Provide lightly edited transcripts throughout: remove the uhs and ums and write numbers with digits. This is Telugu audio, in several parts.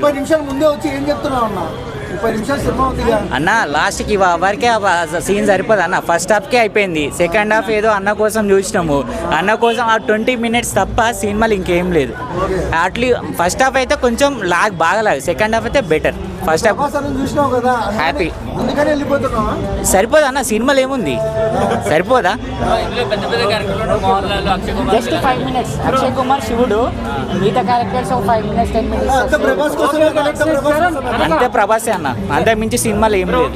30 నిమిషాల ముందే వచ్చి ఏం చెప్తున్నావు అన్న? 30 నిమిషాలు సినిమా ఉందిగా అన్న లాస్ట్కి వరకే సీన్ సరిపోదు అన్న. ఫస్ట్ హాఫ్కే అయిపోయింది. సెకండ్ హాఫ్ ఏదో అన్న కోసం చూసినాము. అన్న కోసం ఆ 20 minutes తప్ప సినిమాలు ఇంకేం లేదు. అట్లీ ఫస్ట్ హాఫ్ అయితే కొంచెం బాగా లాగ్. సెకండ్ హాఫ్ అయితే బెటర్. ఫస్ట్ హాఫ్ చూసినావు కదా, హ్యాపీ. అందుకని వెళ్ళిపోతున్నావా? సరిపోదా అన్న? సినిమాలు ఏముంది, సరిపోదా? జస్ట్ 5 minutes అక్షయ్ కుమార్ శివుడు, మిగతా క్యారెక్టర్స్ 5 minutes 10 minutes అంతే. ప్రభాసే అన్న, అంతే మించి సినిమాలు ఏం లేదు.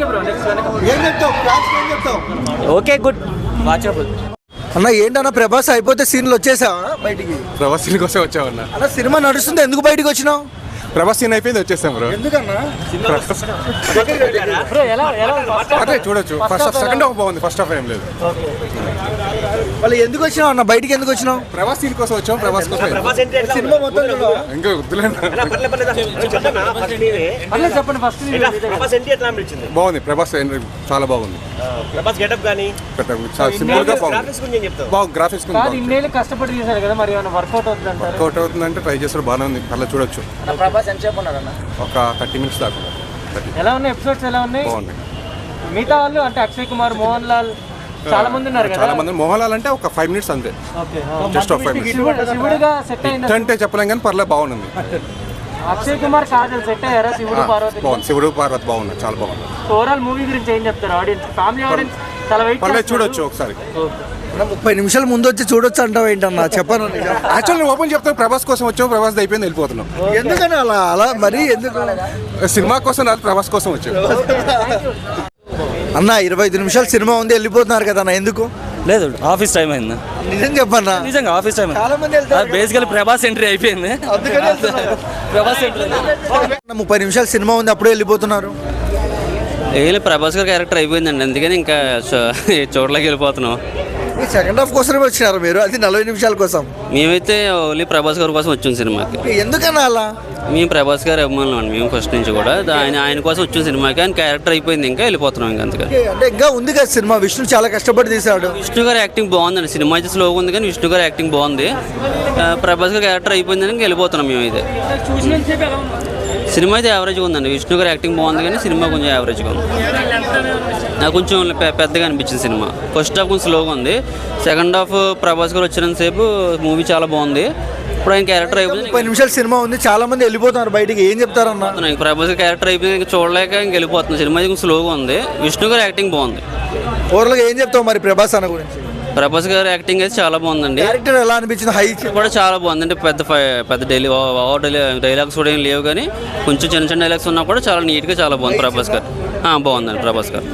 Okay, good, watchable. అన్న ఏంటన్నా ప్రభాస్ అయిపోతే సీన్లు వచ్చేసావా బయటికి? ప్రభాస్ సీన్ కోసం వచ్చామన్నా. అన్న సినిమా నడుస్తుంది, ఎందుకు బయటికి వచ్చినావు? ప్రభాస్ సీన్ అయిపోయింది, వచ్చేస్తాం బ్రో. ఎందుకన్నా? అదే చూడొచ్చు. ఫస్ట్ హాఫ్, సెకండ్ హాఫ్ బాగుంది, ఫస్ట్ హాఫ్ ఏం లేదు. వాళ్ళు ఎందుకు వచ్చినావు అన్న? బయటికి ఎందుకు వచ్చినావు? ప్రభాస్ సీన్ కోసం వచ్చాం, ప్రభాస్ కోసం. సినిమా మొత్తం ఇంకా వద్దులేండి. బాగుంది ప్రభాస్, చాలా బాగుంది. సింపుల్ గా బాగుంది. గ్రాఫిక్స్ కష్టపడి చేశారు కదా, మరి వర్కౌట్ అవుతుందంటే ట్రై చేస్తారు, బాగానే ఉంది. అలా చూడొచ్చు. ఒక 30 minutes దాకా. ఎలా ఉన్నాయి ఎపిసోడ్స్? ఎలా ఉన్నాయి? బాగుంది. మిగతా వాళ్ళు అంటే అక్షయ్ కుమార్, మోహన్ లాల్ చాలా మంది ఉన్నారు కదా. చాలా మంది. మోహన్ లాల్ అంటే ఒక 5 minutes అంతే, జస్ట్ ఒక 5 minutes. శివుడుగా సెట్ అయింది అంటే చెప్పలేం కానీ పర్లేదు, బాగుంది. అక్షయ్ కుమార్ కాజల్ సెట్ అయ్యారా? శివుడు పార్వతి బాగుంది. శివుడు పార్వతి బాగుంది, చాలా బాగుంది. ఓవరాల్ మూవీ గురించి ఏం చెప్తారు ఆడియన్స్? ఫ్యామిలీ ఆడియన్స్ చాలా వెయిట్ పర్లేదు, చూడొచ్చు ఒకసారి. 30 నిమిషాల ముందు వచ్చి చూడొచ్చు అంటావు ఏంటన్నా? చెప్పను. యాక్చువల్లీ ఓపెన్ చెప్తాను, ప్రభాస్ కోసం వచ్చాం, ప్రభాస్ అయిపోయింది, వెళ్ళిపోతున్నాం. ఎందుకని అలా మరి ఎందుకు? సినిమా కోసం రాదు, ప్రభాస్ కోసం వచ్చాం. అన్న 25 నిమిషాలు సినిమా ఉంది, వెళ్ళిపోతున్నారు కదా అన్న, ఎందుకు? లేదు, ఆఫీస్ టైం అయింది. నిజం చెప్పన్నా? నిజంగా ఆఫీస్ టైం. చాలా మంది వెళ్తారు. బేసికల్ ప్రభాస్ ఎంట్రీ అయిపోయింది. ప్రభాస్ ఎంట్రీ 30 నిమిషాలు సినిమా ఉంది, అప్పుడే వెళ్ళిపోతున్నారు. ప్రభాస్ గారి క్యారెక్టర్ అయిపోయిందండి, అందుకని ఇంకా చోట్లకి వెళ్ళిపోతున్నాం. సెకండ్ హాఫ్ కోసమే వచ్చినారు మీరు, అది 40 నిమిషాల కోసం. మేమైతే ఓన్లీ ప్రభాస్ గారి కోసం వచ్చాం సినిమాకి. ఎందుకన్నా అలా? మేము ప్రభాస్ గారి అభిమానులు అండి, మేము ఫస్ట్ నుంచి కూడా. ఆయన కోసం వచ్చాం సినిమాకి. ఆయన క్యారెక్టర్ అయిపోయింది, ఇంకా వెళ్ళిపోతున్నాం. ఇంకా అందుకని అంటే ఇంకా ఉంది కదా సినిమా. విష్ణు చాలా కష్టపడి తీశాడు. విష్ణు గారి యాక్టింగ్ బాగుందండి. సినిమా అయితే స్లోగా ఉంది కానీ విష్ణు గారి యాక్టింగ్ బాగుంది. ప్రభాస్ గారి క్యారెక్టర్ అయిపోయిందని ఇంకా వెళ్ళిపోతున్నాం మేమైతే. సినిమా అయితే యావరేజ్గా ఉందండి. విష్ణు గారి యాక్టింగ్ బాగుంది కానీ సినిమా కొంచెం యావరేజ్గా ఉంది. నాకు కొంచెం పెద్దగా అనిపించింది సినిమా. ఫస్ట్ హాఫ్ కొంచెం స్లోగా ఉంది. సెకండ్ హాఫ్ ప్రభాస్ గారు వచ్చినంతసేపు మూవీ చాలా బాగుంది. ఇప్పుడు ఆయన క్యారెక్టర్ అయిపోయింది. 30 నిమిషాలు సినిమా ఉంది, చాలా మంది వెళ్ళిపోతున్నారు బయటికి, ఏం చెప్తారన్నా? ప్రభాస్ క్యారెక్టర్ అయిపోయింది, ఇంకా చూడలేక ఇంక వెళ్ళిపోతుంది. సినిమా కొంచెం స్లోగా ఉంది. విష్ణు గారి యాక్టింగ్ బాగుంది. ఓవర్గా ఏం చెప్తావు మరి ప్రభాస్ అన్న గురించి? ప్రభాస్ గారి యాక్టింగ్ అయితే చాలా బాగుందండి. క్యారెక్టర్ ఎలా అనిపించింది? హై కూడా చాలా బాగుంది. అంటే పెద్ద డైలాగ్స్ కూడా ఏం లేవు కానీ కొంచెం చిన్న డైలాగ్స్ ఉన్నా కూడా చాలా నీట్గా చాలా బాగుంది ప్రభాస్ గారు. బాగుందండి ప్రభాస్ గారు.